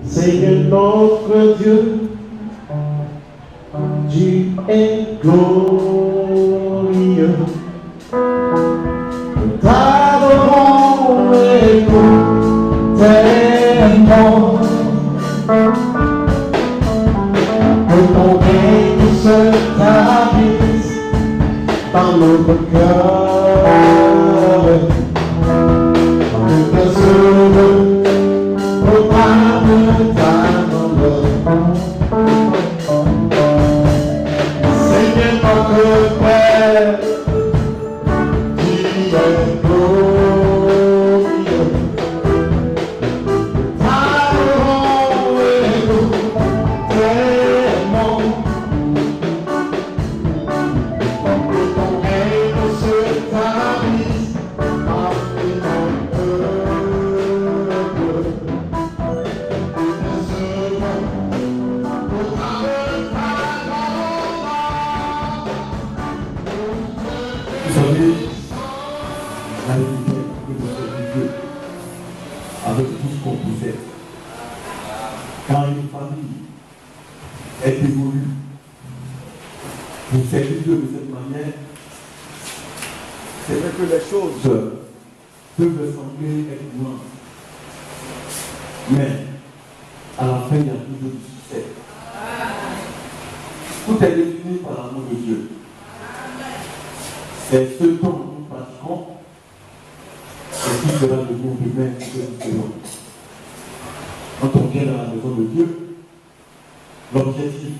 Seigneur notre Dieu, tu es glorieux. Nous t'adorons et nous t'aimons. Que ton règne se tablisse dans notre cœur. Que tes œuvres proclament ta grandeur. Seigneur notre Père, tu es glorieux. T'adorons et nous t'aimons. Que ton règne se tablisse dans notre cœur. Vous savez, la lumière que nous sommes Dieu avec tout ce qu'on possède. Quand une famille est évolue pour servir Dieu de cette manière, c'est vrai que les choses peuvent sembler être loin. Mais à la fin, il y a toujours du succès. Tout est défini par l'amour de Dieu. C'est ce dont nous pratiquons et qui sera le jour demain que nous serons. Quand on vient dans la maison de Dieu, l'objectif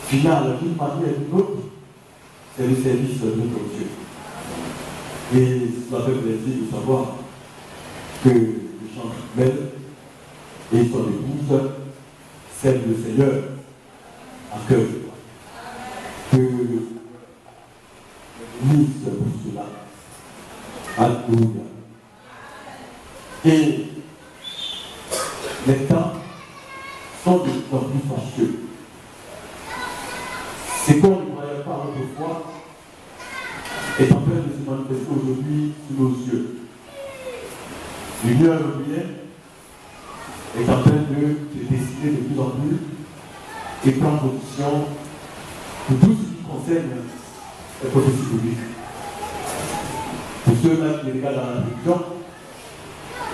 final d'une manière et d'une autre, c'est le service de notre Dieu. Et cela fait plaisir de savoir que le chant belle et son épouse servent le Seigneur à cœur. Que nous pour cela. Alléluia. Et les temps sont de plus en plus fâcheux. Ce qu'on ne croyait pas autrefois est en train de se manifester aujourd'hui sous nos yeux. L'Union européenne est en train de se décider de plus en plus et prendre position pour tout ce qui concerne la prophétie publique. Pour ceux-là qui regardent dans la télévision,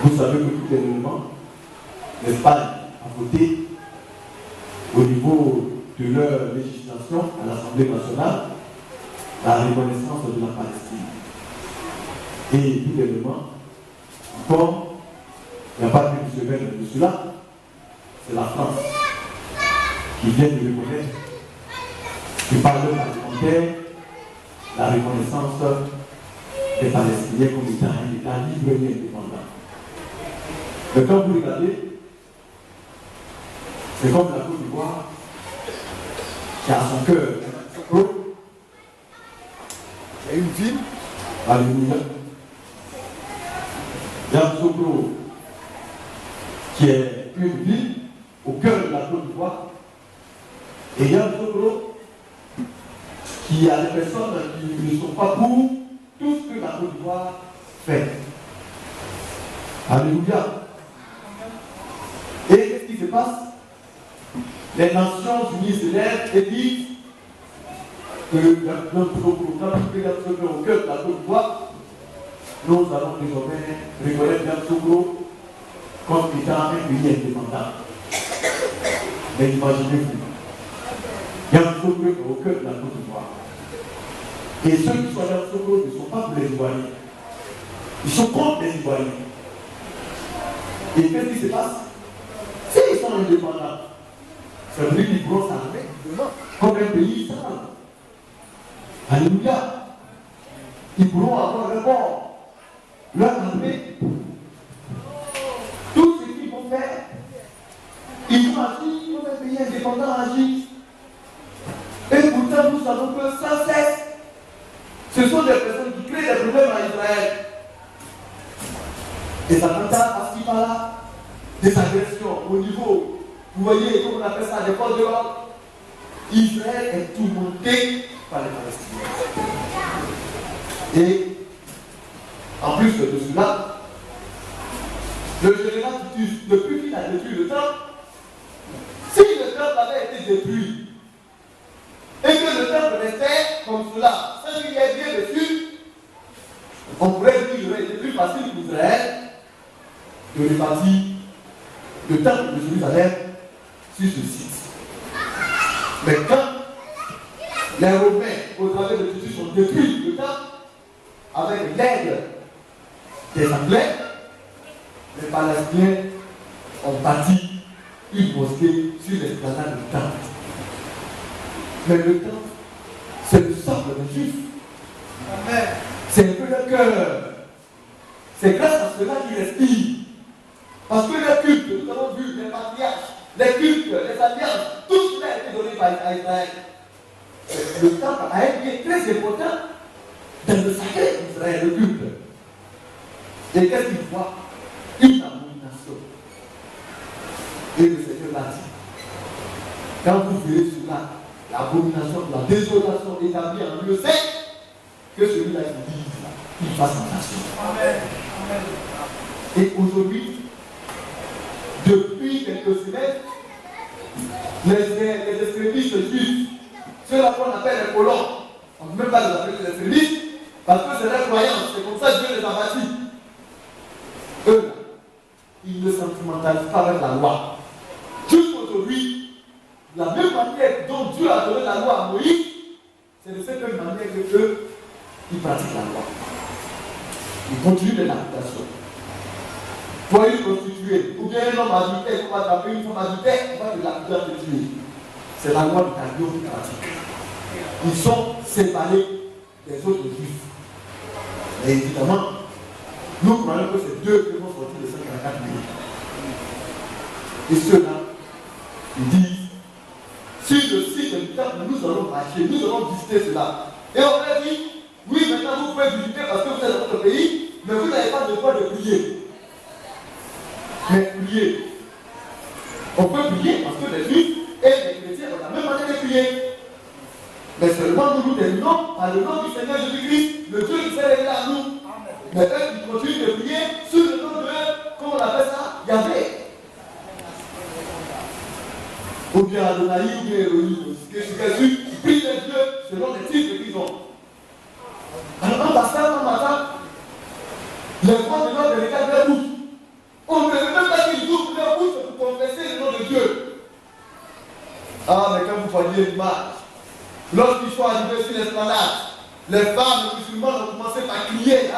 vous savez que tout les éléments, l'Espagne a voté au niveau de leur législation à l'Assemblée nationale la reconnaissance de la Palestine. Et tout l'élément, comme il n'y a pas qu'une semaine de cela, c'est la France qui vient de reconnaître, qui parle parlementaire, la reconnaissance des Palestiniens comme État libre et indépendant. Mais quand vous regardez, c'est comme la Côte d'Ivoire qui a son cœur. Il y a une ville, Alléluia. Yamoussoukro, qui est une ville au cœur de la Côte d'Ivoire. Et Yamoussoukro, qui a des personnes qui ne sont pas pour tout ce que la Côte d'Ivoire fait. Alléluia. Et qu'est-ce qui se passe? Les Nations Unies se lèvent et disent que notre programme qui est au cœur de la Côte d'Ivoire, nous allons désormais reconnaître Yamoussoukro comme étant un pays indépendant. Mais imaginez-vous, Yamoussoukro est au cœur de la Côte d'Ivoire. Et ceux qui sont à Yamoussoukro ne sont pas pour les Ivoiriens. Ils sont contre les Ivoiriens. Et qu'est-ce qui se passe? S'ils sont indépendants, ça veut dire qu'ils pourront s'armer comme un pays stable. Alléluia. Ils pourront avoir leur bord, leur armée. Tout ce qu'ils vont faire, ils vont agir comme un pays indépendant agit. Et pourtant, nous savons que sans cesse, ce sont des personnes qui créent des problèmes à Israël. Des attentats par-ci par-là, des agressions au niveau, vous voyez, comme on appelle ça, des forces de l'ordre. Israël est tourmenté par les Palestiniens. Et en plus de cela, Le général Titus, depuis qu'il a détruit le temple, si le temple avait été détruit et que le temple restait comme cela, sans qu'il y ait bien dessus, on pourrait dire qu'il aurait été plus facile pour Israël de rebâtir le temple de Jérusalem sur ce site. Mais quand les Romains, au travers de Titus, ont détruit le temple avec l'aide des Anglais, les Palestiniens ont bâti une mosquée sur l'esplanade du temple. Mais le temple, c'est le socle des Juifs. C'est un peu le cœur. C'est grâce à cela qu'ils respirent. Parce que les cultes, nous avons vu, les patriarches, les cultes, les alliances, tout cela a été donné par Israël. Le temple a un lien très important dans le sacré d'Israël, le culte. Et qu'est-ce qu'il voit? Une abomination. Et le Seigneur l'a dit. Quand vous verrez cela, l'abomination, la désolation établie en lieu saint, que celui-là qui dit, il fasse attention. Amen. Et aujourd'hui, depuis quelques semaines, les extrémistes juifs, ceux-là qu'on appelle les colons, on ne peut même pas les appeler les extrémistes, parce que c'est leur croyance, c'est comme ça que Dieu les a bâtis. Eux, ils ne sentimentalisent pas avec la loi. Jusqu'aujourd'hui, la même manière dont Dieu a donné la loi à Moïse, c'est de cette même manière que eux, ils pratiquent la loi. Ils continuent de l'application. Pour une prostituée, ou bien un homme adultère, on va taper une femme adultère, on va de l'appliquer de tuer. C'est la loi de Tadio qui pratique. Ils sont séparés des autres juifs. Et évidemment, nous croyons que c'est Dieu qui vont sortir de 54 000. Et ceux-là, ils disent, sur le site du temple, nous allons marcher, nous allons visiter cela. Et on a dit, oui, maintenant vous pouvez visiter parce que vous êtes dans votre pays, mais vous n'avez pas besoin de prier. Mais prier, on peut prier parce que les juifs et les chrétiens ont la même manière de prier. Mais seulement nous nous terminons par le nom du Seigneur Jésus-Christ, le Dieu qui s'est révélé à nous. Mais eux, ils continuent de prier sous le nom de, comment on appelle ça, Yahvé. Ou bien Adonai, ou bien Elohim. Jésus prie les dieux selon les titres qu'ils ont. Alors, en passant, en matin, les voix de l'ordre de l'état de la bouche. On ne peut même pas qu'ils ouvrent leur bouche pour confesser le nom de Dieu. Ah, mais quand vous voyez l'image, lorsqu'ils sont arrivés sur l'esplanade, les femmes musulmanes ont commencé à crier,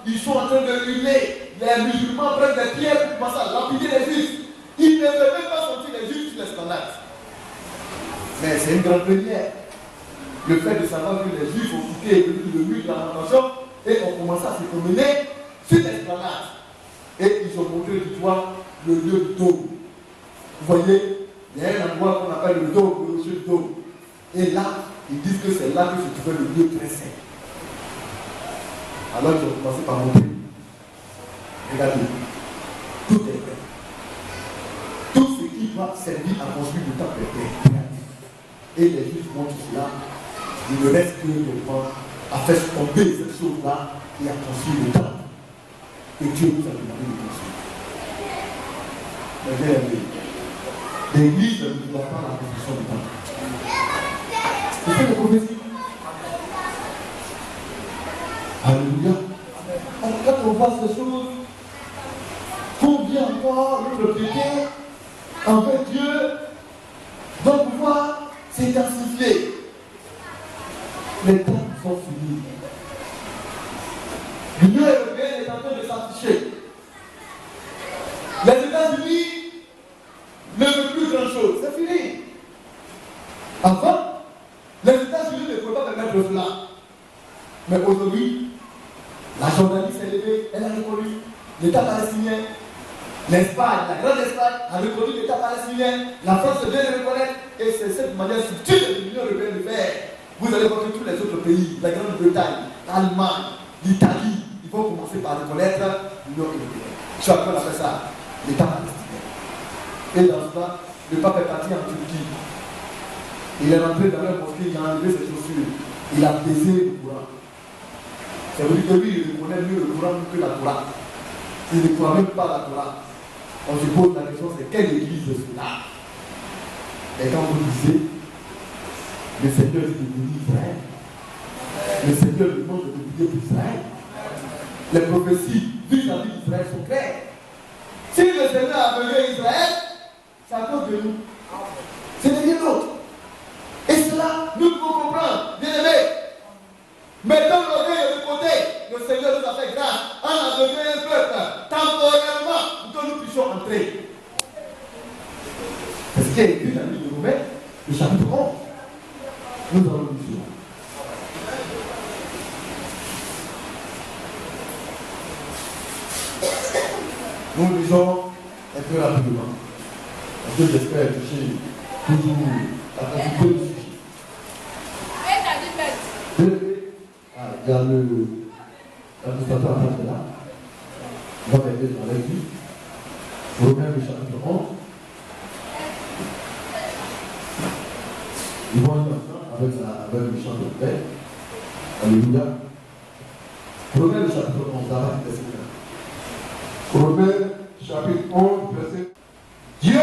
ils sont en train de hurler. Les musulmans prennent des pierres pour commencer à lapider les juifs. Ils ne peuvent même pas sortir les juifs sur l'esplanade. Mais c'est une grande première. Le fait de savoir que les juifs ont quitté le mur de la lamentation et ont commencé à se promener sur l'esplanade. Et ils ont montré du doigt le lieu du dôme. Vous voyez, il y a un endroit qu'on appelle le dôme, le rocher du dôme. Et là, ils disent que c'est là que se trouvait le lieu très saint. Alors ils ont commencé par montrer. Regardez, tout est prêt. Tout ce qui va servir à construire le temple est prêt. Et les juifs montrent cela. Il ne reste que le temps à faire tomber cette chose-là et à construire le temple. Et Dieu nous a demandé de construire. Mais l'Église ne doit pas la construction du temple. C'est ça la prophétie. Alléluia. Alors quand on voit ces choses, combien encore notre péché envers Dieu doit pouvoir s'intensifier. Les temps sont finis. L'Union européenne est en train de s'afficher. Les États-Unis ne veulent plus grand-chose. C'est fini. Avant, les États-Unis ne pouvaient pas permettre cela. Mais aujourd'hui, la Jordanie s'est levée, elle a reconnu l'État palestinien. L'Espagne, la grande Espagne, a reconnu l'État palestinien. La France vient de reconnaître. Et c'est cette manière subtile de l'Union européenne de faire. Vous allez voir que tous les autres pays, la Grande-Bretagne, l'Allemagne, l'Italie, ils vont commencer par reconnaître l'Union européenne. Chacun a fait ça, l'État palestinien. Et dans ce temps, le pape est parti en Turquie. Il est rentré dans leur mosquée, il a enlevé ses chaussures. Il a baisé le Coran. Ça veut dire que lui, il reconnaît mieux le Coran que la Torah. il ne croit même pas à la Torah. On se pose la question, c'est quelle église de cela? Et quand vous disiez, le Seigneur est devenu Israël, le Seigneur demande de devenir d'Israël, les prophéties vis-à-vis d'Israël sont claires. Si le Seigneur a venu Israël, c'est à cause de nous. C'est de rien d'autre. Et cela, nous devons comprendre, bien aimés. Mettons l'orgueil de côté. Le Seigneur nous a fait grâce. On a devenu un peuple temporairement pour que nous puissions entrer. C'est ce qui est écrit dans le livre de Romains, le chapitre 11. Nous allons le dire. Nous lisons un peu rapidement. Parce que j'espère toucher toujours la quantité du sujet. Il y a l'administrateur à faire là. On va m'aider dans la vie. Romains le chapitre 11. Ils vont avec le chant de paix. Alléluia. Romains le chapitre 11, là, verset 1. Romains chapitre 11, verset. Dieu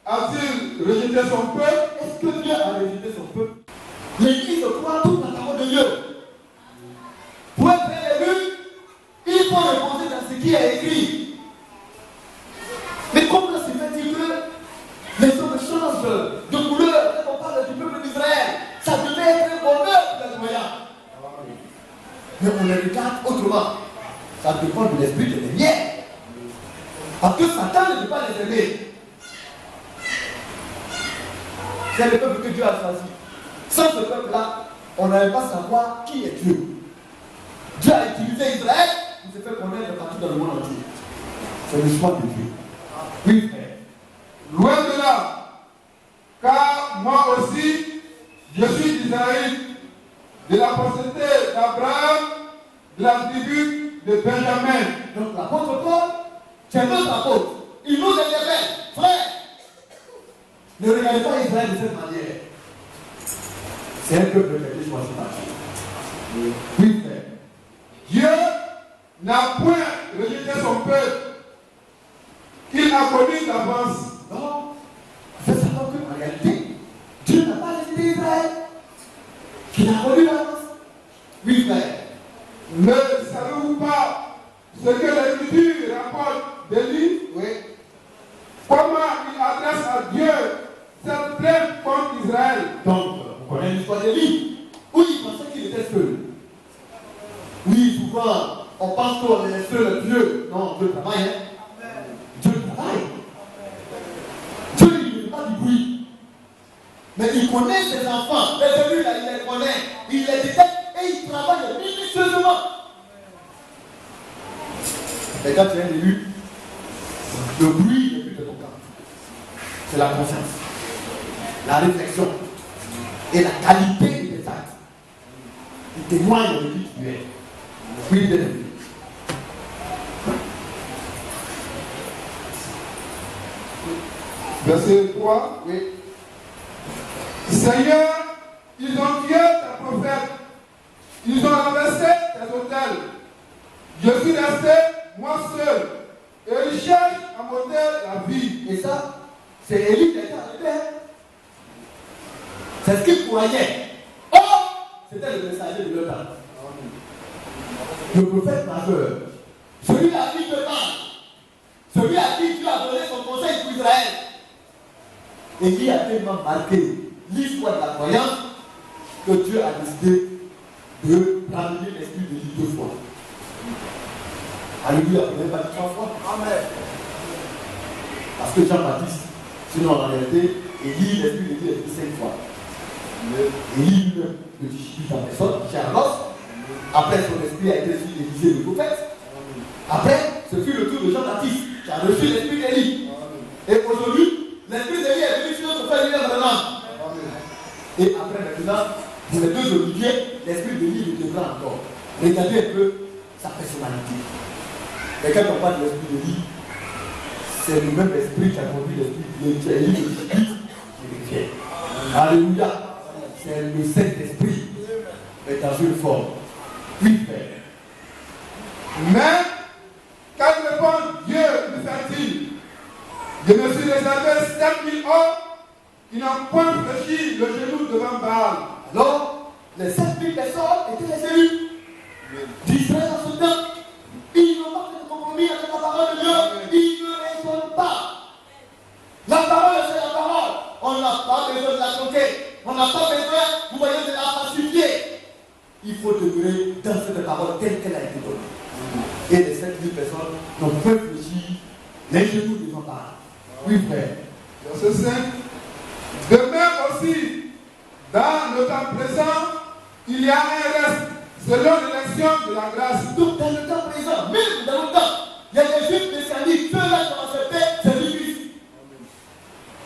a-t-il rejeté son peuple? Est-ce que Dieu a rejeté son peuple? L'Église croit toute la parole de Dieu. Pour être élu, il faut reposer dans ce qui est écrit. Mais comment se fait-il que les hommes changent de couleur quand on parle du peuple d'Israël? Ça devait être un bonheur pour les croyants. Mais on les regarde autrement. Ça dépend de l'esprit de lumière. Parce que Satan ne peut pas les aimer. C'est le peuple que Dieu a choisi. Sans ce peuple-là, on n'allait pas savoir qui est Dieu. Dieu a utilisé Israël, il s'est fait connaître partout dans le monde entier. C'est le choix de Dieu. Oui, frère. Loin de là, car moi aussi, je suis d'Israël, de la postérité d'Abraham, de la tribu de Benjamin. Donc l'apôtre Paul, c'est notre apôtre. Il nous interpelle, frère. Ne regardez pas Israël de cette manière. C'est un peuple qui a été choisi par Dieu. Oui, frère. Dieu n'a point rejeté son peuple qu'il a connu d'avance. Non, c'est savoir qu'en réalité, Dieu n'a pas rejeté Israël, qu'il a connu d'avance. Oui, frère. Ne savez-vous pas ce que l'Écriture rapporte d'Élie? Oui. Comment il adresse à Dieu cette plainte contre Israël? Donc, vous connaissez l'histoire d'Élie, où il pensait qu'il était seul. Oui, souvent, on pense qu'on est seul le Dieu. Non, Dieu travaille. Hein? Dieu travaille. Dieu, il ne fait pas du bruit. Mais il connaît ses enfants. Les élus, là, il les connaît. Il les détecte et il travaille minutieusement. Mais quand tu es un élu, le bruit n'est plus de ton camp. C'est la conscience, la réflexion et la qualité de tes actes. Il témoigne de qui tu es. Oui, bien aimé. Verset 3. Oui. Seigneur, ils ont tué ta prophète. Ils ont renversé tes autels. Je suis resté, moi seul. Et ils cherchent à m'ôter la vie. Et ça, c'est Élie qui était arrivé. C'est ce qu'il croyait. Oh, c'était le messager de leur temps. Le prophète majeur, celui à qui Dieu parle, celui à qui Dieu a donné son conseil pour Israël. Et qui a tellement marqué l'histoire de la croyance que Dieu a décidé de ramener l'esprit de Dieu 2 fois. Alléluia, vous n'avez pas dit 3 fois. Amen. Parce que Jean-Baptiste, sinon en réalité, Élie, l'esprit de Dieu est dit 5 fois. Élie, le disciple en personne, Charlos. Après, son esprit a été sur Élisée le prophète. Après, ce fut le tour de Jean-Baptiste qui a reçu l'esprit d'Élie. Et aujourd'hui, l'esprit d'Élie est venu sur notre frère William Branham. Et après, maintenant, pour les 2 Oliviers, l'esprit d'Élie le devra encore. Regardez un peu sa personnalité. Et quand on parle de l'esprit d'Élie, c'est le même esprit qui a conduit l'esprit d'Élie qui revient. Alléluia. C'est le Saint-Esprit, mais dans une forme. Oui, frère. Mais, quand il répond Je me suis réservé 7000 hommes qui n'ont point fléchi le genou devant Baal. Alors, les 7000 personnes étaient les élus d'Israël en ce temps. Ils n'ont pas fait de compromis avec la parole de Dieu. Ils ne raisonnent pas. La parole, c'est la parole. On n'a pas besoin de la choquer. On n'a pas besoin, vous voyez, de la pacifier. Il faut demeurer dans cette parole telle qu'elle a été donnée. Et les 7000 personnes n'ont pas fléchi les genoux devant Baal. Oui, frère. Verset 5. De même aussi, dans le temps présent, il y a un reste selon l'élection de la grâce. Donc, dans le temps présent, même dans le temps, il y a des juifs messianiques, ceux-là qui ont accepté Jésus-Christ,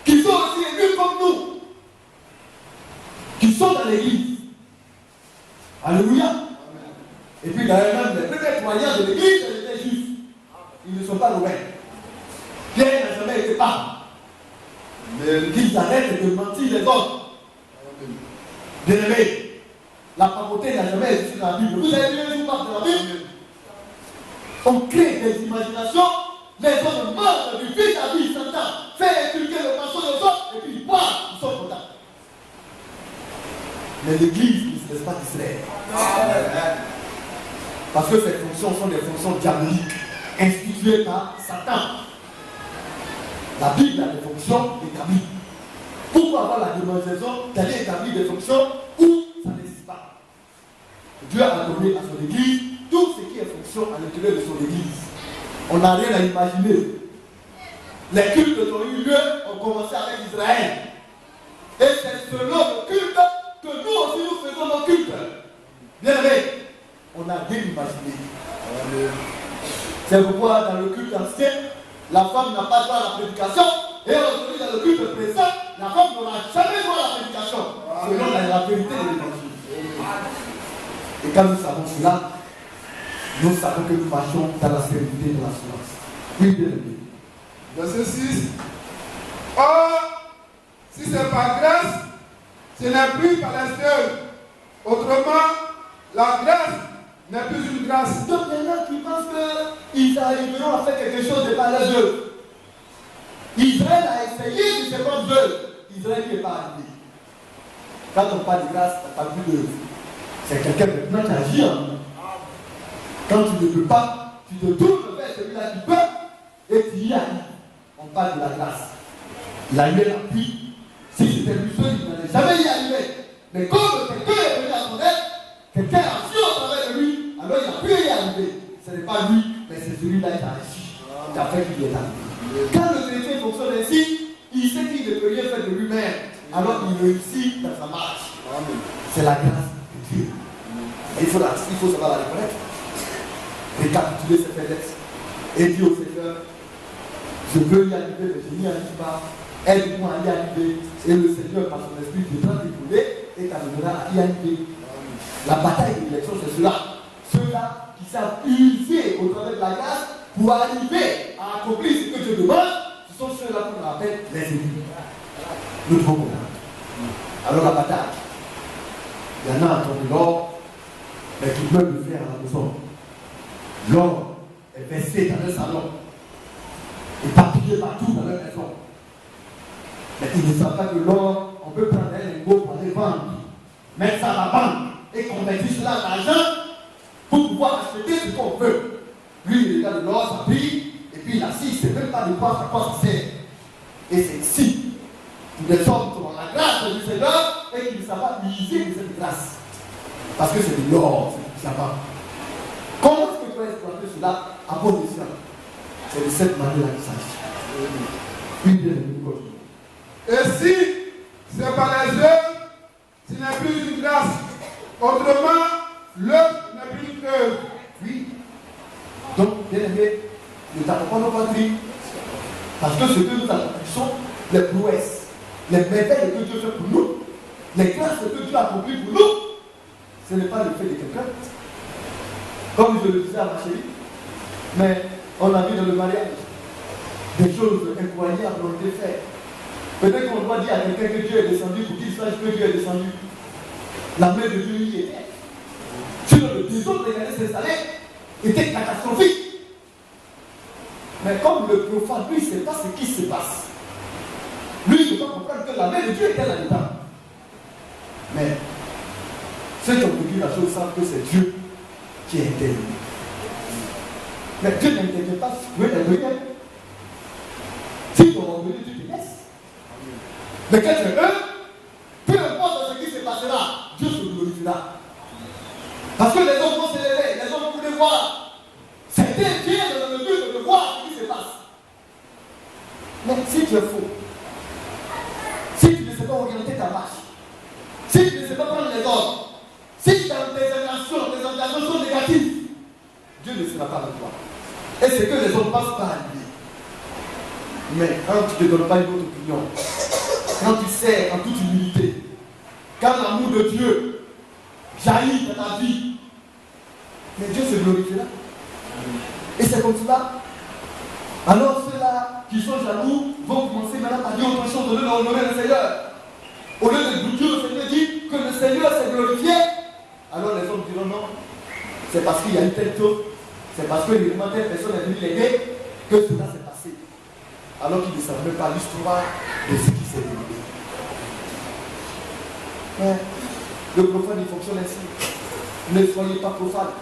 qui sont aussi élus comme nous, qui sont dans l'église. Alléluia. Et puis, d'ailleurs, même les premiers croyants de l'église, étaient juifs. Ils ne sont pas romains. Pierre n'a jamais été pape. Mais qu'ils arrêtent de mentir les autres. Bien-aimés, la papauté n'a jamais existé dans la Bible. Vous avez lu une part de la Bible? On crée des imaginations, les hommes meurent du fils à vie, Satan fait inculquer le mensonge aux autres, et puis ils sont contents. Mais l'église ne se laisse pas distraire. Parce que ces fonctions sont des fonctions diaboliques, instituées par Satan. La Bible a des fonctions établies. Pourquoi avoir la démonstration d'aller établir des fonctions où ça n'existe pas? Dieu a donné à son église tout ce qui est fonction à l'intérieur de son église. On n'a rien à imaginer. Les cultes qui ont eu lieu ont commencé avec Israël. Et c'est selon le culte que nous aussi nous faisons nos cultes. Bien aimé, on n'a rien imaginé. C'est pourquoi dans le culte ancien, la femme n'a pas droit à la prédication. Et aujourd'hui, dans le culte présent, la femme n'aura jamais droit à la prédication. Selon la vérité de l'évangile. Et quand nous savons cela, nous savons que nous marchons dans la sérénité de l'assurance. Oui, bien aimé. Verset 6. Or, si c'est par grâce, ce n'est plus par les œuvres. Autrement, la grâce n'est plus une grâce. Donc, il y en a qui pensent qu'ils arriveront à faire quelque chose de par les œuvres. Israël a essayé de ses propres œuvres. Israël n'y est pas arrivé. Quand on parle de grâce, on parle plus d'œuvre. C'est quelqu'un maintenant qui agit en nous. Quand tu ne peux pas, tu te tournes vers celui-là qui peut et tu y arrives. On parle de la grâce. Il a eu l'appui. Si c'était lui seul, il n'allait jamais y arriver. Mais comme quelqu'un est venu à son aide, quelqu'un a su au travers de lui, alors il a pu y arriver. Ce n'est pas lui, mais c'est celui-là qui a réussi, qui a fait qu'il est arrivé. Quand le chrétien fonctionne ainsi, il sait qu'il ne peut rien faire de lui-même. Alors il réussit dans sa marche. C'est la grâce de Dieu. Il faut savoir la reconnaître. Récapituler ses faiblesses. Et dire au Seigneur, je veux y arriver, mais je n'y arrive pas. Aide-moi à y arriver. Et le Seigneur, par son esprit, viendra t'éprouver et t'amènera à y arriver. La bataille de l'élection, c'est cela. Ceux-là qui savent user au travers de la grâce pour arriver à accomplir ce que Dieu demande, ce sont ceux-là qu'on appelle les élus. Nous devons comprendre. Alors la bataille, il y en a entendu l'or, mais qui peuvent le faire à la maison. L'or est versé dans le salon, éparpillé partout dans leur maison. Mais ils ne savent pas que l'or, on peut prendre un lingot pour aller vendre, mettre ça à la banque et convertir cela en argent pour pouvoir acheter ce qu'on veut. Lui, il regarde l'or, ça brille, et puis il assiste, il ne sait même pas de quoi ça sert. Et c'est ici, des hommes qui ont la grâce du Seigneur et qui ne savent pas utiliser de cette grâce. Parce que c'est de l'or, c'est du savant. Comment est-ce que tu peux exploiter cela à bon escient? C'est de cette manière-là qu'il s'agit. Une bien Et si c'est par les œuvres, ce n'est plus une grâce. Autrement, l'œuvre n'est plus une œuvre. Oui. Donc, bien aimé, ne t'accompagnons pas pris. Parce que ce que nous accomplissons, les prouesses, les merveilles que Dieu fait pour nous, les grâces que Dieu a accomplies pour nous, ce n'est pas le fait de quelqu'un. Comme je le disais à ma chérie, mais on a vu dans le mariage, des choses incroyables ont été faites. Peut-être qu'on doit dire à quelqu'un que Dieu est descendu pour qu'il sache que Dieu est descendu. La main de Dieu y était. Sinon, le désordre des années s'installer était catastrophique. Mais comme le profane, lui, il ne sait pas ce qui se passe. Lui, il ne peut pas comprendre que la main de Dieu est à l'état. Mais ceux qui ont vécu la chose savent que c'est Dieu qui intervient. Mais Dieu n'intervient pas sur rien. Si tu vas revenir, tu te laisses. Mais quand c'est eux, peu importe ce qui se passera, Dieu se glorifiera. Parce que les hommes vont se lever, les hommes vont voir. C'est Dieu dans le but de voir ce qui se passe. Mais si tu es faux, si tu ne sais pas orienter ta marche, si tu ne sais pas prendre les ordres, si dans tes intentions sont négatives, Dieu ne sera pas avec toi. Et c'est que les hommes passent par lui. Mais quand tu ne te donnes pas une autre opinion, quand tu sers en toute humilité, quand l'amour de Dieu jaillit dans ta vie, mais Dieu se glorifiera. Et c'est comme cela. Alors ceux-là qui sont jaloux vont commencer maintenant à dire autre chose au lieu d'honorer le Seigneur. Au lieu de Dieu, le Seigneur dit que le Seigneur s'est glorifié. Alors les hommes diront non, c'est parce qu'il y a une telle chose, c'est parce que telle personne est venue l'aider que cela s'est passé. Alors qu'ils ne savent même pas l'histoire de ce qui s'est déroulé. Mais le profane, il fonctionne ainsi. Ne soyez pas profane.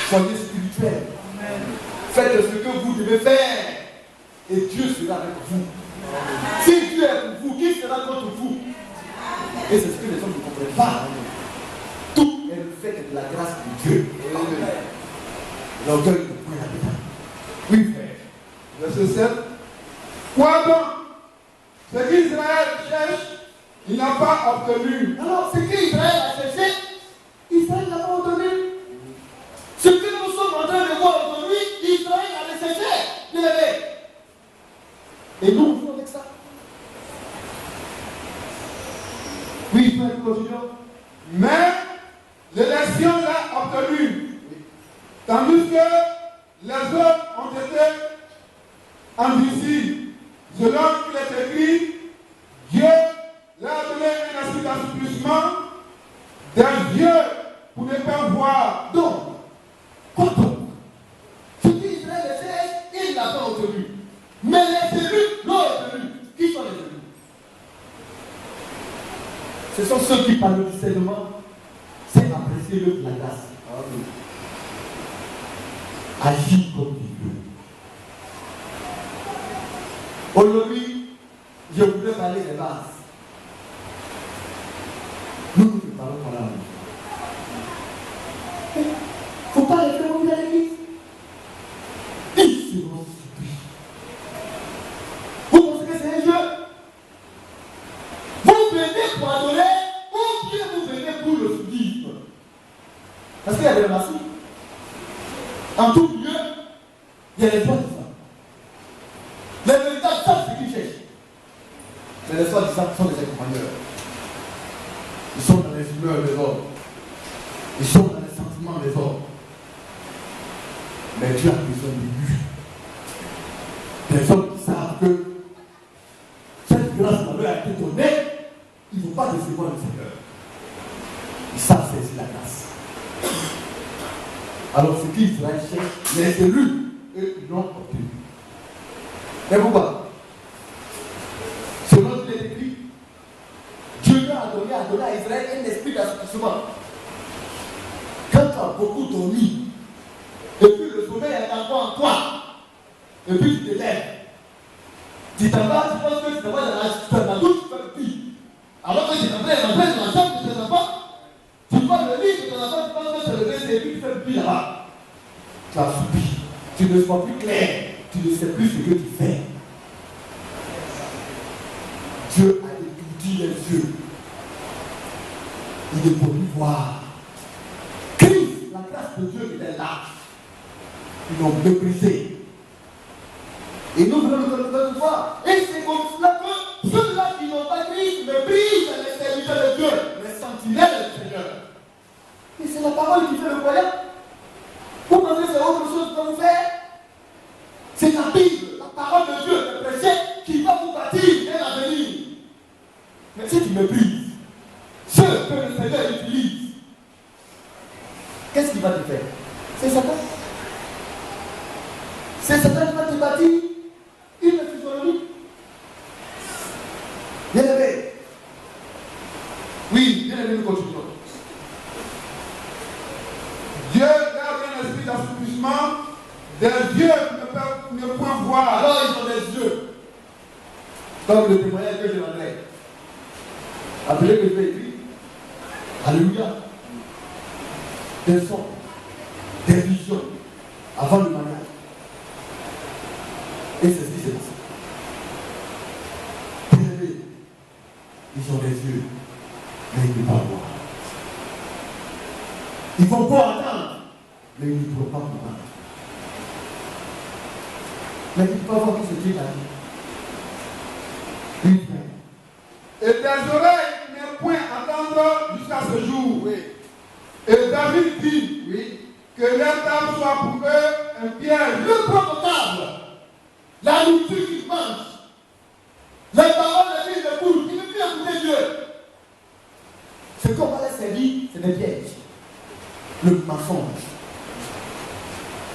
Soyez spirituels. Faites ce que vous devez faire. Et Dieu sera avec vous. Si Dieu est pour vous, qui sera contre vous? Et c'est ce que les hommes ne comprennent pas. Tout est le fait de la grâce de Dieu. L'orgueil ne point là-dedans. Oui, frère. Verset 7. Quoi donc? Ce qu'Israël cherche, il n'a pas obtenu. Alors, ce qu'Israël a cherché, Israël n'a pas obtenu. Ce que nous sommes en train de voir aujourd'hui, Israël a cherché. Et nous, on joue avec ça. Oui, frère, continuons. Mais l'élection l'a obtenu. Tandis que les autres ont été endurcis. Selon qu'il est écrit, Dieu leur a donné un esprit d'assouplissement des yeux pour ne pas voir. Donc, quoi donc? Ce qu'Israël cherche, il n'a pas obtenu. Mais les élus l'ont obtenu. Qui sont les élus? Ce sont ceux qui, par le discernement, savent apprécier l'œuvre de la grâce. Agir comme il veut. Aujourd'hui, je voudrais parler des bases. Nous ne parlons pas là. Il ne faut pas les faire revenir à l'église. Ils seront surpris. Vous pensez que c'est un jeu? Vous venez pour adorer ou bien vous venez pour le soudisme? Parce qu'il y a des masses. En tout lieu, il y a les soi-disant. Les véritables savent ce qu'ils cherchent. Mais les soi-disant sont des accompagneurs. Ils sont dans les humeurs des hommes. Ils sont dans les sentiments des hommes. Mais Dieu a besoin de lui. Des hommes qui savent que cette grâce leur a été donnée, ils ne vont pas recevoir le Seigneur. Ils savent saisir la grâce. Alors ce qu'Israël cherche, les élus, eux, ils l'ont obtenu. Et pourquoi? Selon ce qui est écrit, Dieu a donné à Israël un esprit d'assouplissement. Quand tu as beaucoup dormi, et puis le sommeil est encore en toi, et puis tu te lèves, tu t'en vas, tu penses que tu t'en vas dans la douche, tu fais le pire. Alors que tu t'en vas dans la chambre de tes enfants, tu vois le lit de ton enfant, tu penses que c'est le blessé, et puis tu fais le pire là-bas. Tu as soupi, tu ne vois plus clair, tu ne sais plus ce que tu fais. Dieu a étourdi les yeux. Il ne peut plus voir. Christ, la grâce de Dieu était là. Ils l'ont méprisé. Et nous voulons le voir. Et c'est comme cela que ceux-là qui n'ont pas Christ méprisent les serviteurs de Dieu, les sentinelles du Seigneur. Et c'est la parole qui fait le croyant. Vous pensez que c'est autre chose que vous faire? C'est la Bible, la parole de Dieu, le prêcher, qui va vous bâtir un avenir. Mais si tu méprises ceux que le Seigneur utilise, qu'est-ce qu'il va te faire? C'est Satan. C'est Satan Bien aimé. Oui, bien aimé, nous continuons. Dieu garde un esprit d'assouplissement, des yeux qui ne peuvent voir. Alors ils ont des yeux. Comme le témoignage que je m'adresse. Appelez que je vais écrire. Alléluia. Des sons, des visions avant le mariage. Et c'est ce qui s'est passé. Bien-aimés, ils ont des yeux, mais ils ne peuvent pas voir. Ils vont pas entendre, mais ils ne pourront pas comprendre. Mais ils ne peuvent pas voir tout ce qui est à lui. Et tes oreilles ne point entendre jusqu'à ce jour. Oui. Et David dit Oui. que leur table soit pour eux un piège. Le profitable, la nourriture qu'ils mangent, les paroles de vie de couple, qui ne peut écouter Dieu. Ce qu'on va leur servir, c'est des pièges. Le mensonge.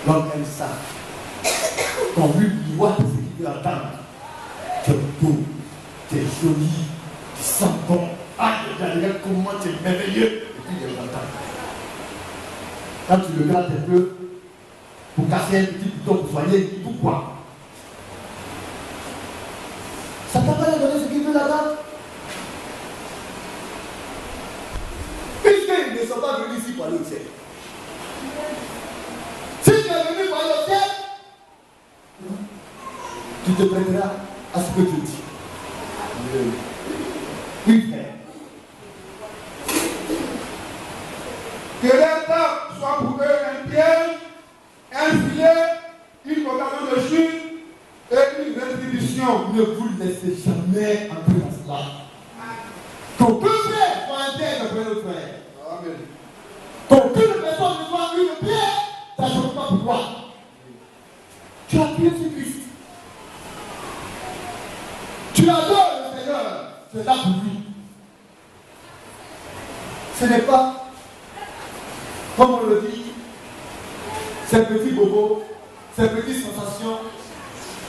L'homme aime ça. Quand lui voit ce qu'il peut attendre, tu es beau, tu es joli, tu sens bon. Ah, regarde comment tu es merveilleux. Et puis il est content. Quand tu le regardes un peu, pour casser un petit bouton pour soigner, il dit pourquoi? Ça t'a pas donné ce qu'il veut là-bas? Puisqu'ils ne sont pas venus ici pour aller au ciel. Si tu es venu pour aller au ciel, tu te prêteras à ce que Dieu dit. Oui, frère. Que leur table soit pour eux un piège, un filet, une occasion de chute et une rétribution. Ne vous laissez jamais entrer dans cela. Qu'aucun frère soit intègre après notre frère. Amen. Qu'aucune personne ne soit une pierre, ça ne change pas pour toi. Tu as appuyé sur Christ. Tu adores le Seigneur, c'est là pour lui. Ce n'est pas, comme on le dit, ces petits bobos, ces petites sensations,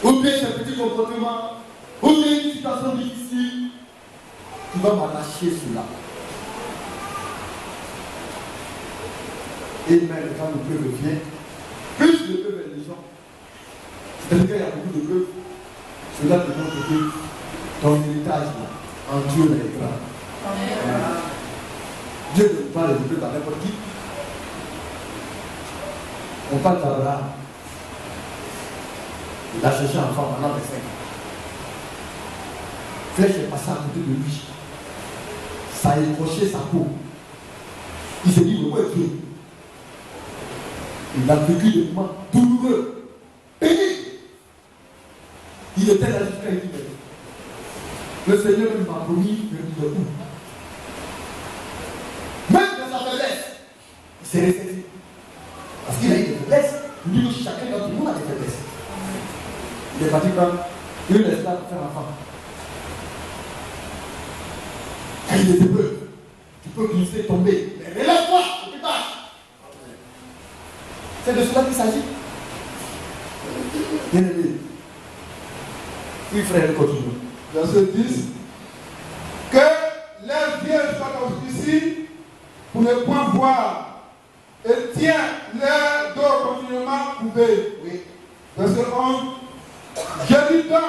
ou bien ces petits comportements, ou bien une situation difficile, qui va m'arracher cela. Et même quand le peuple vient, plus le peuple est les gens, c'est-à-dire qu'il y a beaucoup de peuples, cela te montre que ton héritage en Dieu est grand. Dieu ne veut pas les peuples à n'importe qui. On parle d'Abraham. Il a cherché un enfant pendant 25 ans. Flèche est passée à côté de lui. Ça a écorché sa peau. Il s'est dit, où est Dieu? Il a vécu des moments douloureux, pénibles. Il était là jusqu'à une minute. Le Seigneur m'a promis de où? Même dans sa faiblesse, il s'est resté. Parce qu'il a eu des faiblesses. Lui aussi, chacun d'entre nous a des faiblesses. Il est parti comme une esclave pour faire enfant. Quand il est épreuve, tu peux glisser, tomber. Mais relève-toi, tu passes. C'est de cela qu'il s'agit. Bien aimé. Oui, frère, continue. Verset 10. Que leurs yeux soient obscurcis pour ne point voir, et tiens leur dos continuellement coupé. Oui. Verset 11. Je dis donc,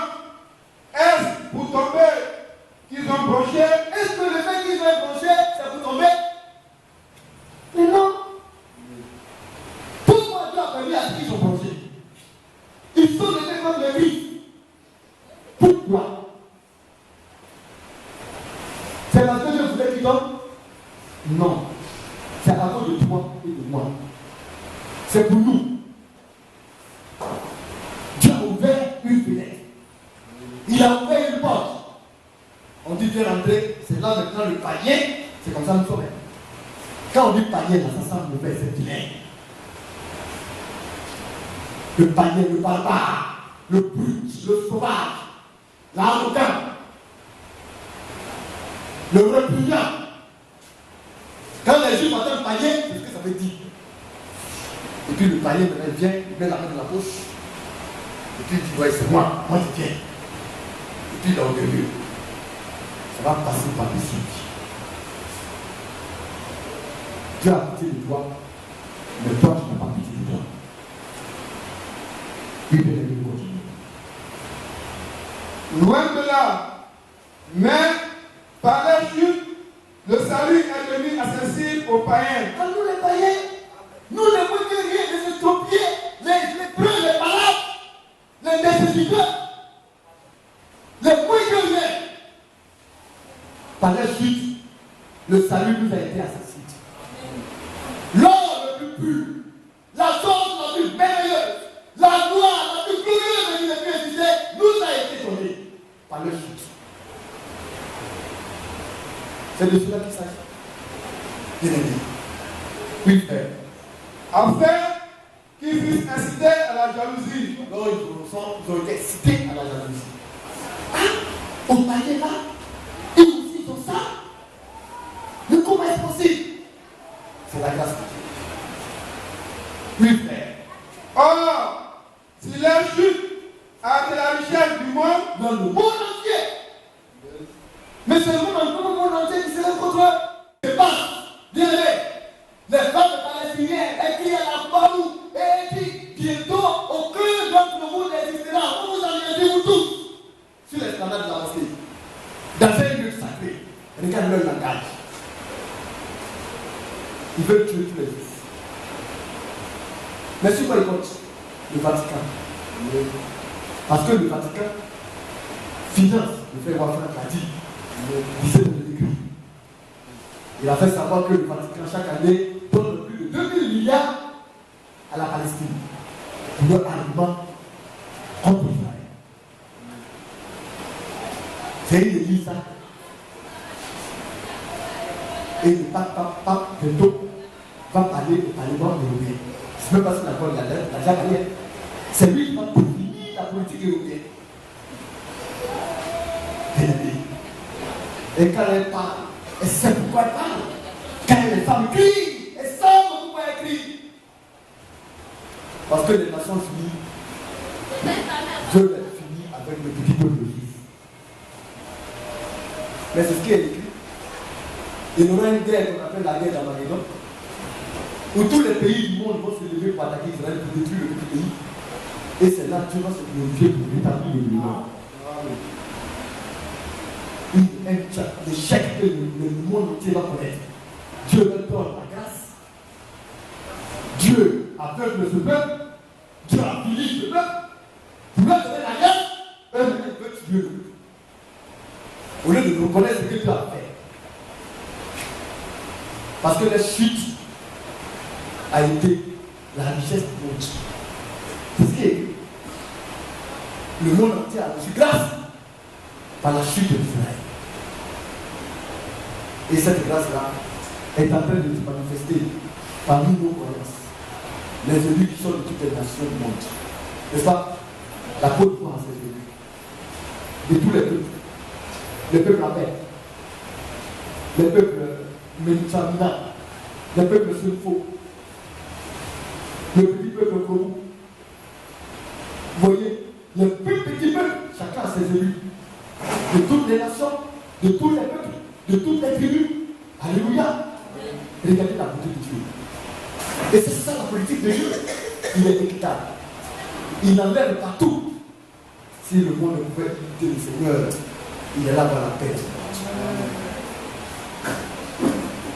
est-ce pour tomber qu'ils ont broché? Est-ce que le fait qu'ils aient bronché, c'est pour tomber? Mais non. Pourquoi Dieu a permis à ce qu'ils ont bronché? Ils sont restés comme les riz. Pourquoi? C'est parce que Dieu voulait qu'ils tombent? Non. C'est à cause de toi et de moi. C'est pour nous. Dieu a ouvert une fenêtre. Il a ouvert une porte. On dit viens rentrer, c'est là maintenant le panier, c'est comme ça nous sommes. Quand on dit panier, là, ça semble mauvais, c'est vilain. Le panier, le barbare, le brut, le sauvage, l'arrogant, le repliant. Quand les Juifs entendent panier, c'est ce que ça veut dire. Et puis le panier vient, il met la main dans la poche. Et puis il dit, ouais, c'est moi je viens. Et puis il est orgueilleux. ça va passer par-dessus. Dieu a pitié de toi, mais toi, tu n'as pas pitié de toi. Oui, bien aimé, continue. Loin de là, mais par la chute, le salut est devenu accessible aux païens. Quand nous les païens, nous les moyens, les estropiés, les preux, les malades, les nécessiteurs, les moyens, par la chute, le salut nous a été accessible. L'or le plus pur, la chose la plus merveilleuse, la gloire la plus glorieuse de l'université nous a été donnée par le chute. C'est de cela qu'il s'agit. Bien aimé. Oui, frère. Afin qu'ils puissent inciter à la jalousie. Alors ils ont été excités à la jalousie. Ah, on parlait là, et aussi ils ont ça. Mais comment est-ce possible? C'est la grâce de Dieu. Oui, frère. Or, si leur chute a de la richesse du monde, Dans le monde entier. Mais c'est le monde entier qui s'élève contre eux. C'est pas, bien aimé, les femmes palestiniennes, elles crient à la parole et elles disent bientôt aucun d'entre vous n'existera. On vous a dit vous tous sur l'esplanade de la mosquée. Dans un lieu sacré. Regarde leur langage. Ils veulent tuer tous les juifs. Mais sur quoi ils comptent? Le Vatican. Parce que le Vatican finance, le frère Wafran l'a dit, disait de l'écrit. Il a fait savoir que le Vatican chaque année donne plus de 2000 milliards à la Palestine pour leur argument contre Israël. C'est une église ça. Et le pape bientôt va parler au Parlement européen. C'est même pas si d'accord il a déjà parlé. C'est lui qui va définir la politique européenne. Et quand elle parle, elle sait pourquoi elle parle. Quand les femmes crient, elles savent pourquoi elles crient. Parce que les Nations Unies veulent être finies avec le petit peuple juif. Mais c'est ce qui est écrit. Il y aura une guerre qu'on appelle la guerre d'Armageddon, où tous les pays du monde vont se lever pour attaquer Israël pour détruire le petit pays. Et c'est là que Dieu va se glorifier pour rétablir le monde. Un échec que le monde entier va connaître. Dieu leur donne la grâce. Dieu aveugle ce peuple. Dieu affilie ce peuple. Pour leur donner la grâce, eux-mêmes veulent tuer le peuple. Au lieu de reconnaître ce que Dieu a fait. Parce que la chute a été la richesse du monde. C'est ce qui est. Le monde entier a reçu grâce par la chute d'Israël. Et cette grâce-là est en train de se manifester parmi nos croyances. Les élus qui sont de toutes les nations du monde. N'est-ce pas? La Côte d'Ivoire a ses élus. De tous les peuples. Les peuples arabes. Les peuples Méditerranéens. Les peuples Sulfo. Le petit peuple Kourou. Vous voyez, le plus petit peuple, chacun a ses élus. De toutes les nations, de tous les peuples, de toutes les tribus. Alléluia. Regardez la beauté de Dieu. Et c'est ça la politique de Dieu. Il est équitable. Il enlève partout. Si le monde ne pouvait quitter le Seigneur, il est là dans la paix.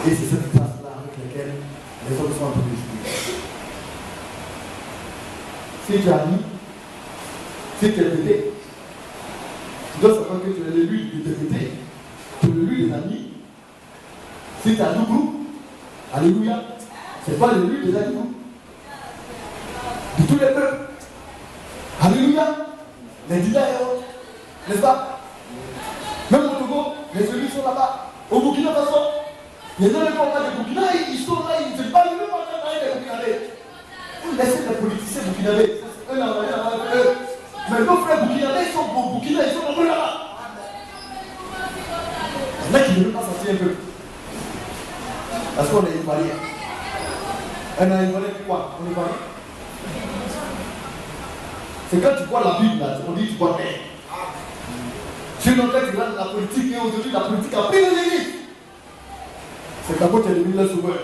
Et c'est cette grâce-là avec laquelle les hommes sont en train de jouer. Si tu as mis, si tu es pété, tu dois savoir que tu es l'élu de tes pétés. Tu es l'élu des amis. Si tu as deux groupes, alléluia, c'est pas l'élu des amis. De tous les peuples. Alléluia. Les Dida et autres. N'est-ce pas? Même au Togo, les élus sont là-bas. Au Burkina Faso, les gens qui ont pas de Burkina, ils sont là, ils ne se battent même pas avec les Burkinabés. Vous laissez les politiciens burkinabés. Mais nos frères burkinabés, ils sont au Burkina, ils sont nombreux là-bas. Il y en a qui ne veulent pas sortir un peu. Parce qu'on est ivoirien. On est ivoirien quoi? On est ivoirien. C'est quand tu vois la Bible là, on dit tu vois terre. Sinon, quand tu regardes la politique, et aujourd'hui, la politique a pris les églises. C'est Kabo qui est devenu le sauveur.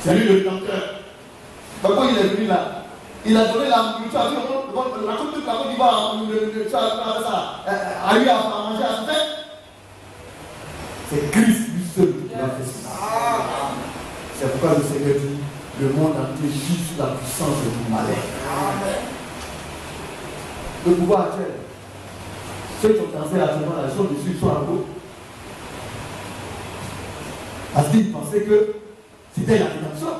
C'est lui le rédempteur. Kabo, il est venu là. Il a donné la nourriture à tout le monde. La coupe de Kabo d'Ivoire a eu à manger à sa fête. C'est Christ lui seul qui l'a fait ça. C'est pourquoi le Seigneur dit le monde entier gît sous la puissance du malin. Le pouvoir actuel. Ceux qui ont dansé actuellement la chose dessus sont en haut. Parce qu'ils pensaient que c'était la rédemption.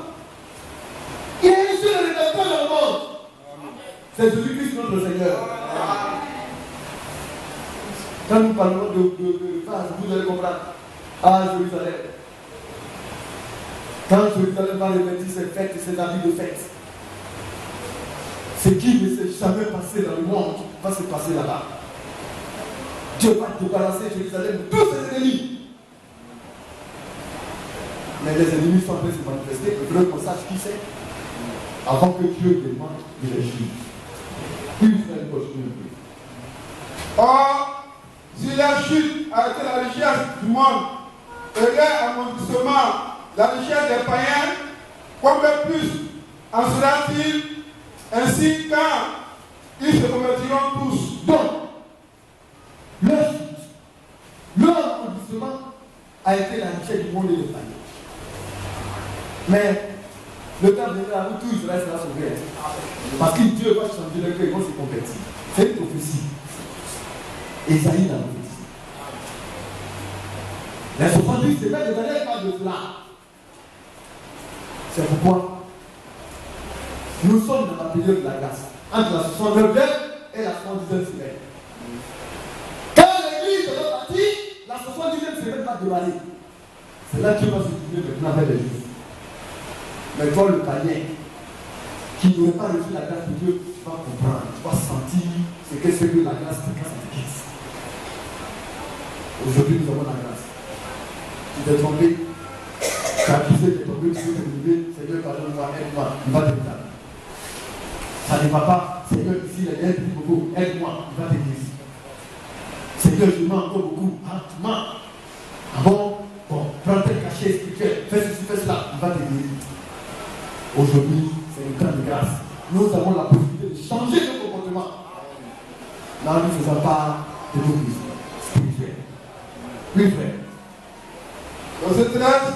Il est reçu le rédempteur dans le monde. C'est Jésus-Christ notre Seigneur. Quand nous parlons de phase, vous allez comprendre. Ah, Jérusalem. Quand Jérusalem va revêtir ses fêtes et ses habits de fête, ce qui ne s'est jamais passé dans le monde va se passer là-bas. Dieu va débarrasser Jérusalem de tous ses ennemis. Mais les ennemis sont en train de se manifester. Il faudrait qu'on sache qui c'est avant que Dieu demande de les juger. Puis vous allez continuer un peu. Or, si la chute a été la richesse du monde et leur amortissement, la richesse des païens, combien plus en sera-t-il ainsi quand ils se convertiront tous? Donc, leur amortissement a été la richesse du monde et des païens. Mais le temps viendra où tout Israël sera sauvé. Parce que Dieu va changer leur cœur, ils vont se convertir. C'est une prophétie. Esaïe l'a prophétisé. Les 70 semaines de Daniel parlent de cela. C'est pourquoi nous sommes dans la période de la grâce. Entre la 69e et la 70e semaine. Quand l'église est partie, la 70e semaine va démarrer. C'est là que Dieu va se tourner maintenant avec les juifs. Mais toi, le païen, qui n'aurait pas reçu la grâce de Dieu, tu vas comprendre, tu vas sentir ce que c'est que la grâce de Christ. Aujourd'hui, nous avons la grâce. Tu t'es trompé, tu as accusé, tu es tombé, tu veux te lever, Seigneur, pardonne-moi, aide-moi, il va te dire. Ça ne va pas, Seigneur, ici, il y a un petit beaucoup, aide-moi, il va te dire. Seigneur, je mens encore beaucoup, hein, tu mens. Ah bon, prends tel cachet spirituel, fais ceci, fais cela, il va te dire. Aujourd'hui, c'est une grande grâce. Nous avons la possibilité de changer notre comportement. Là, nous ne faisons pas de nos vies spirituelles. Oui, frère. Dans cette lettre,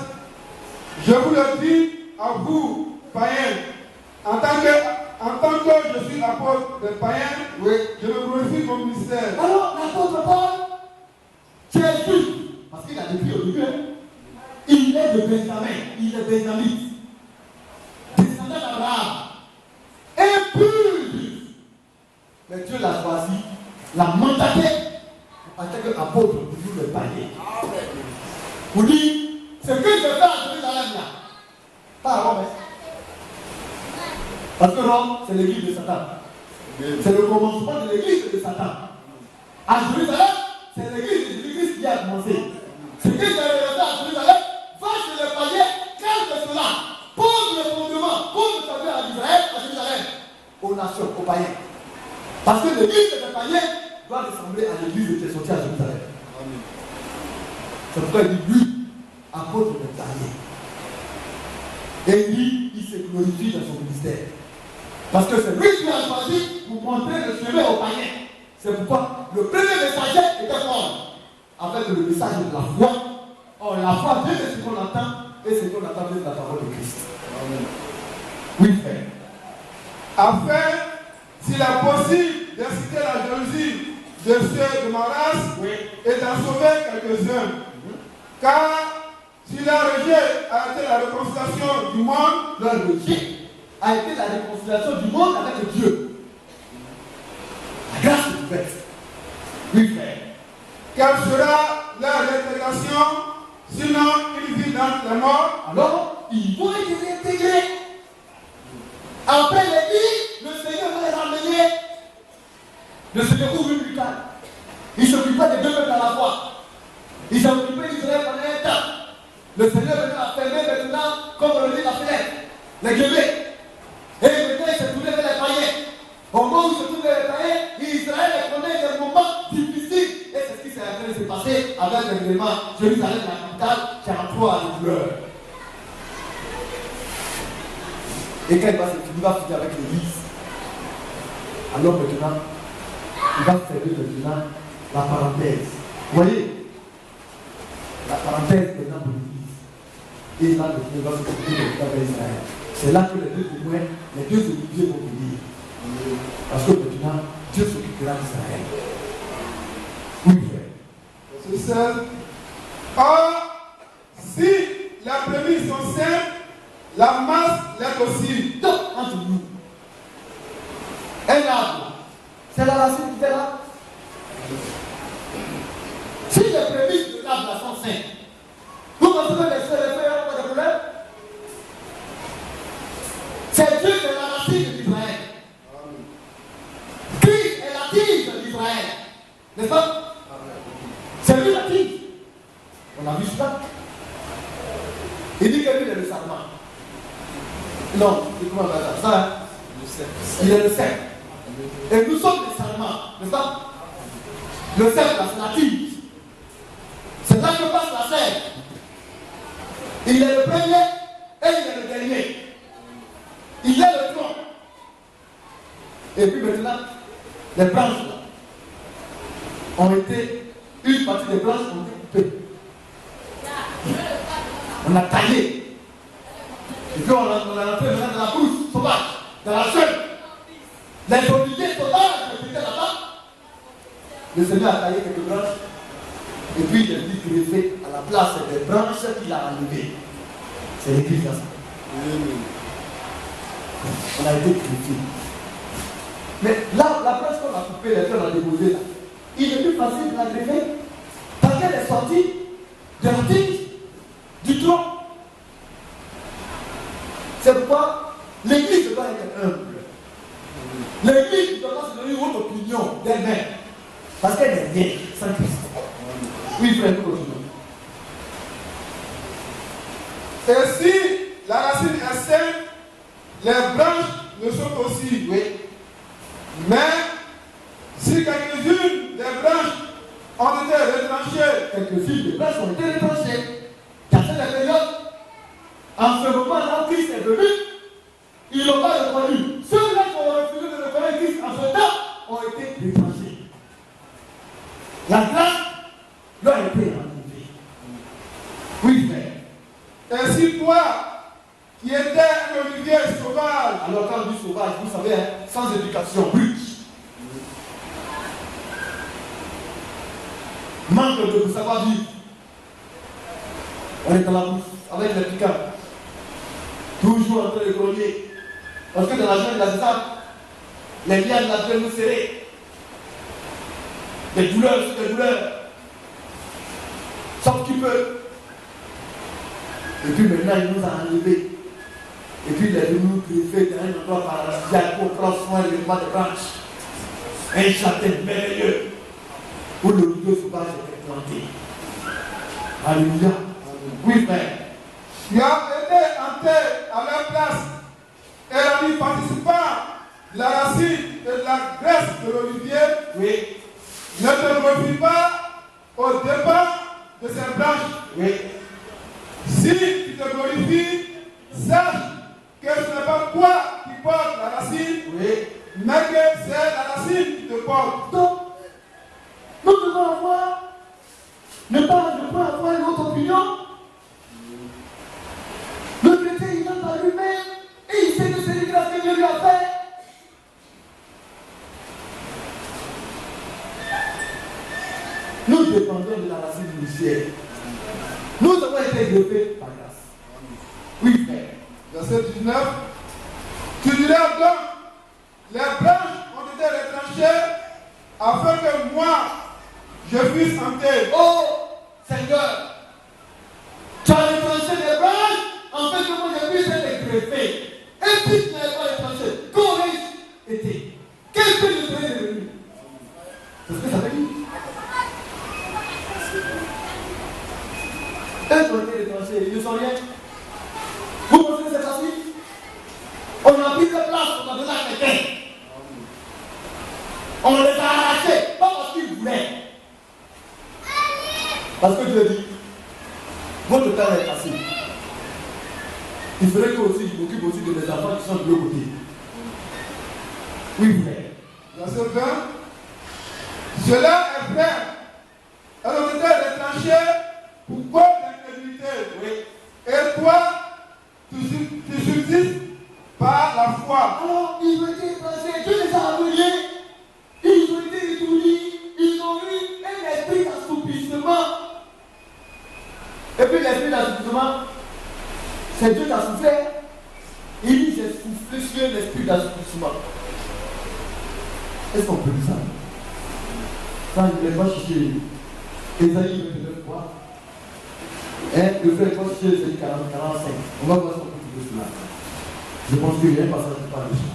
je vous le dis à vous, païens, en tant que je suis l'apôtre des païens, Oui. je me glorifie mon ministère. Alors, l'apôtre Paul, tu es juif. Parce qu'il a depuis au début, il est de Benjamin, il est benjamite. Descendant d'Abraham. Impur. Mais Dieu l'a choisi, l'a mandaté en tant qu'apôtre pour nous le païen. Vous dites, ce que je fais à Jérusalem là, pas à Rome. Parce que Rome, c'est l'église de Satan. C'est le commencement de l'église de Satan. À Jérusalem, c'est l'église de Jésus-Christ qui a commencé. Ce que j'ai réalisé à Jérusalem, va chez les païens, calme cela, pose le fondement, pose le salut à Israël, à Jérusalem, aux nations, aux païens. Parce que l'église des païens doit ressembler à l'église qui est sortie à Jérusalem. C'est pourquoi il dit lui, apôtre des païens. Et lui, il se glorifie dans son ministère. Parce que c'est lui qui a choisi pour montrer le chemin aux païens. C'est pourquoi le premier messager était Paul, avec le message de la foi. Or, la foi vient de ce qu'on entend, et ce qu'on entend vient de la parole de Christ. Amen. Oui, frère. Afin, s'il est possible d'inciter la jalousie de ceux de ma race, Oui. et d'en sauver quelques-uns. Car si leur rejet a été la réconciliation du monde, Leur rejet a été la réconciliation du monde avec Dieu. La grâce est ouverte. Oui, frère. quelle sera leur réintégration, sinon ils vivent dans la mort? Alors, ils vont être réintégrés. Après l'église, le Seigneur va les ramener. Le Seigneur ouvre une lucarne. Il s'occupait des deux peuples à la fois. Il s'est occupé d'Israël pendant un temps. Le Seigneur venait à fermer maintenant, comme on le dit, la fenêtre, les guillemets. Et maintenant, il s'est tourné vers les païens. Au moment où il se tourne vers les païens, Israël connaît des moments difficiles. Et train de se passer avec un élément Jérusalem, la capitale, qui a un poids de douleur. Et quand il va finir avec l'église, alors maintenant, il va fermer maintenant la parenthèse. Vous voyez, la parenthèse maintenant pour l'église. Et là, il va se trouver le peuple d'Israël. C'est là que les deux témoins, les deux oliviers vont venir. Parce que maintenant, Dieu s'occupera d'Israël. Oui, frère. C'est ça. Or, si les prémices sont saines, la masse l'est aussi. Donc, entre nous, un arbre, c'est la racine qui fait l'arbre. Si les prémices de l'arbre sont saines, vous pensez que les feuilles n'ont pas de problème? C'est Dieu qui est la racine d'Israël. Christ est la tige d'Israël. N'est-ce pas? C'est lui la tige. On a vu cela. Il dit que lui est le sarment. Non, c'est comment on va dire ça? Hein? Il est le cercle. Et nous sommes les sarments, n'est-ce pas? Le cercle, c'est la tige. C'est là que passe la sève. Il est le premier et il est le dernier. Il est le tronc. Et puis maintenant, les branches là ont été, une partie des branches ont été coupées. On a taillé. Et puis on a entré maintenant dans la brousse sauvage, dans la jungle. Les oliviers sauvages qui étaient là-bas. Le Seigneur a taillé quelques branches. Et puis il a dit greffer à la place des branches qu'il a enlevées. C'est l'église là. On a été greffé. Mais là, la branche qu'on a coupée, les fleurs on a déposé là, il est plus facile de la greffer parce qu'elle est sortie de la tige, du tronc. C'est pourquoi l'église doit être humble. L'église doit pas se donner une autre opinion d'elle-même. Parce qu'elle est rien sans Christ. Oui, frère, nous continuons. Et si la racine est saine, les branches le sont aussi. Oui. Mais si quelques-unes des branches ont été retranchées, Quelques-unes des branches ont été retranchées. Dans cette période, en ce moment-là, Christ est venu, ils n'ont pas reconnu. Ceux-là qui ont refusé de reconnaître Christ en ce temps ont été retranchés. La grâce leur a été enlevée. Oui, frère. et si toi, qui étais un olivier sauvage, Alors quand on dit sauvage, vous savez, hein, sans éducation, brut. Manque de savoir vivre. On est dans la bouffe avec les piquants. Toujours en train de grogner. Parce que dans la jungle, il y a des arbres. Les liens de la veulent nous serrer. Des douleurs sur des douleurs. Sauf qu'il peut. Et puis maintenant, il nous a enlevés. Et puis il est venu greffer dans un endroit paradisiaque pour prendre soin des branches. Un châtaignier merveilleux où le rideau sauvage était planté. Alléluia. Oui, frère. qui a été enterré à leur place et rendu participant de la racine et de la graisse de l'olivier, Oui. ne te glorifie pas au dépens de ces branches. Oui. Si tu te glorifies, sache que ce n'est pas toi qui portes la racine, Oui. mais que c'est la racine qui te porte. Donc, nous devons avoir, ne pas avoir une autre opinion. Le chrétien, il entre à lui-même et il sait que c'est une grâce que Dieu lui a fait. Nous dépendons de la racine du ciel. Nous avons été greffés par grâce. Oui, frère. Verset 19. Tu diras donc, les branches ont été retranchées afin que moi, je puisse entrer. Oh, Seigneur, tu as retranché les branches afin que moi je puisse être greffé. Et si tu n'avais pas retranché, qu'aurais-je été? Qu'est-ce que je serais devenu? C'est ce que ça veut dire. Elles ont été retranchées, ils ne sont rien. Vous pensez que c'est facile? On a pris de place, on a donné à quelqu'un. On les a arrachés, pas parce qu'ils voulaient. Parce que Dieu dit, votre temps est passé. Il faudrait que aussi il m'occupe aussi de mes enfants qui sont de l'autre côté. Oui, frère. Verset 20. Cela est vrai. Alors, vous êtes retranché pour cause d'incrédulité. Oui. Et toi, tu subsistes par la foi. Alors, ils ont été placés, Dieu les a amenés. Ils ont été étourdis. Ils ont eu un esprit d'assoupissement. Et puis l'esprit d'assoupissement, c'est Dieu qui a soufflé. Il dit, j'ai soufflé sur l'esprit d'assoupissement. Est-ce qu'on peut dire ça? Ça, il ne voulait pas chercher. Esaïe 29 fois. Le frère va chercher Esaïe 45. On va voir ce qu'on peut dire cela. Je pense qu'il y a un passage qui parle de ça.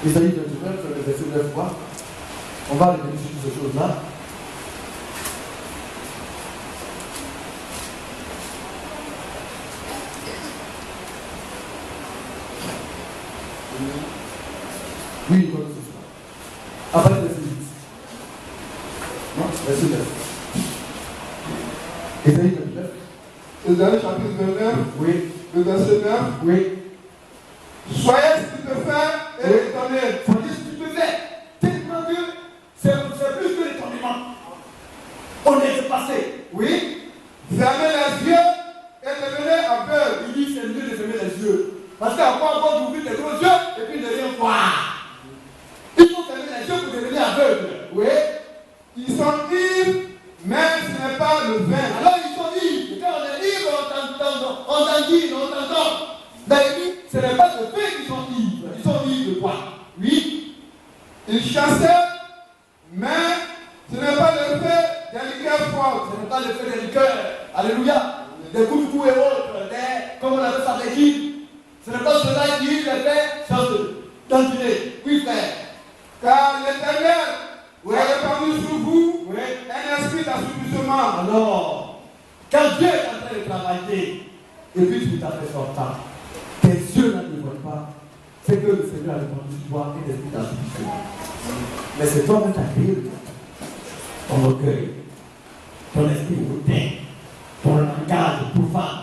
Esaïe 29, le verset 9 fois. On va revenir sur ces choses-là. Oui, c'est ça. Après le verset 8. Non, verset 9. Esaïe 29. Esaïe chapitre 29, Oui. le verset 9. Oui. Soyez stupéfaits et étonnés. Soyez stupéfaits. Tellement que c'est plus que l'étonnement. On est passé. Oui. Fermez les yeux et devenez aveugles. Il dit c'est mieux de fermer les yeux. Parce qu'à quoi encore d'ouvrir tes gros yeux et puis de rien voir. Il faut fermer les yeux pour devenir aveugle. Oui. Ils sont ivres, mais ce n'est pas le vin. Alors ils sont ivres. Quand on est ivre, on t'entend. Mais il dit, ce n'est pas de fait qu'ils sont ivres. Ils sont ivres de quoi? Oui. Ils chassaient, mais ce n'est pas le fait des liqueurs fortes. Ce n'est pas le fait des liqueurs. Alléluia. Des coups de coups et autres. Comme on avait ça avec qui. Ce n'est pas cela qui les fait d'entrer. Oui, frère. Car l'Éternel a répandu sur vous un esprit d'assouplissement. Alors, quand Dieu est en train de travailler, et puis tu t'as fait sortir, tes yeux ne voient pas, c'est que le Seigneur a répandu sur toi un esprit d'assouplissement. Mais c'est toi-même qui as créé le ton orgueil, ton esprit hautain, ton langage profane,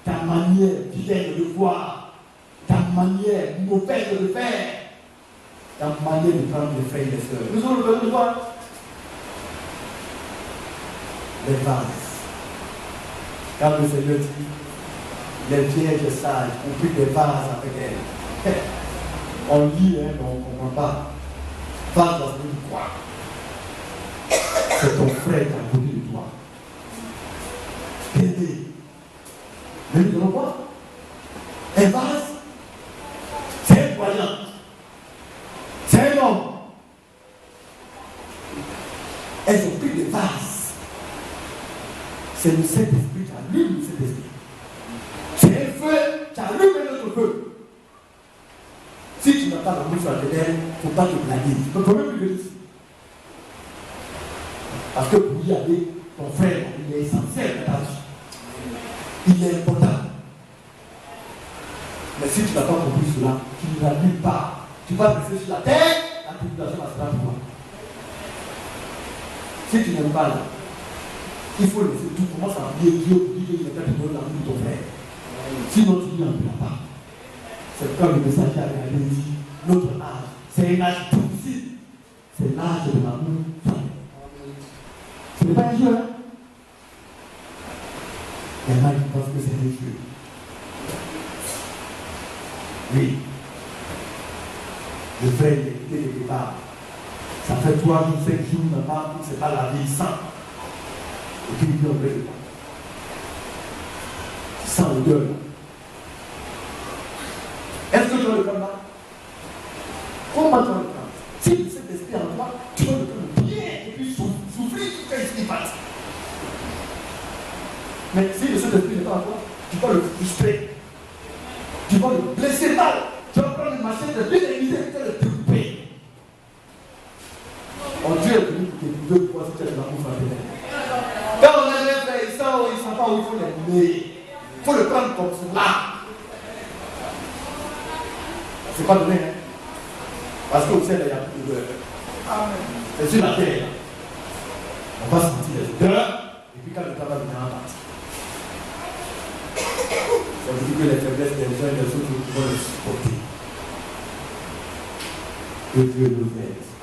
ta manière vilaine de voir, ta manière mauvaise de faire, ta manière de prendre les frères et les sœurs. Nous avons besoin de voir les vases. Quand le Seigneur dit, les vierges sages ont pris des vases avec elles. On lit, mais on ne comprend pas. Vase, ça veut dire quoi? C'est ton frère qui a côté de toi. Regardez. Mais nous allons voir. Un vase, c'est un croyant. C'est un homme. Elles ont pris des vases. C'est le Saint-Esprit qui allume le Saint-Esprit. C'est un feu qui allume un autre feu. Si tu n'as pas la bouche fraternelle, il ne faut pas te blaguer. Tu peux même plus ici. Parce que pour y aller, ton frère, il est essentiel dans ta vie. Il est important. Mais si tu n'as pas compris cela, tu ne l'allumes pas. Tu vas rester sur la terre, la tribulation va se faire pour toi. Si tu n'aimes pas là, il faut laisser tout. Commence à prier Dieu pour dire qu'il est peut-être dans l'amour de ton frère. Sinon, tu n'y en pas. C'est comme le messager avait dit, notre âge, c'est un âge difficile. C'est l'âge de l'amour. Ce n'est pas un jeu, hein? Il y en a qui pensent que c'est un jeu. Oui. Le frère, il a quitté le départ. Ça fait 3 jours, 5 jours, maintenant, il ne s'est pas lavé, il sent. Et puis il dit, on veut pas. Il sent l'odeur là. Est-ce que tu vas le prendre là? Comment tu vas le prendre? Si tu sais l'esprit en toi, tu vas le prendre bien et puis souffrir jusqu'à ce qu'il passe. Mais si le Saint-Esprit n'est pas en toi, tu vas le frustrer. Tu vas le blesser mal. Tu vas prendre une machine de bien aiguisée et tu vas le découper. Oh, Dieu est venu pour t'éprouver pour voir si tu as de l'amour fraternel. Quand on a les frères, ils ne savent pas où il faut les mener. Il faut le prendre comme cela. C'est pas donné, hein? Parce que vous savez, il y a plus de douleur. C'est sur la terre. On va sentir les odeurs, et puis quand le temps va venir en partie. Ça veut dire que les faiblesses des uns et des autres vont les supporter. Que Dieu nous aide.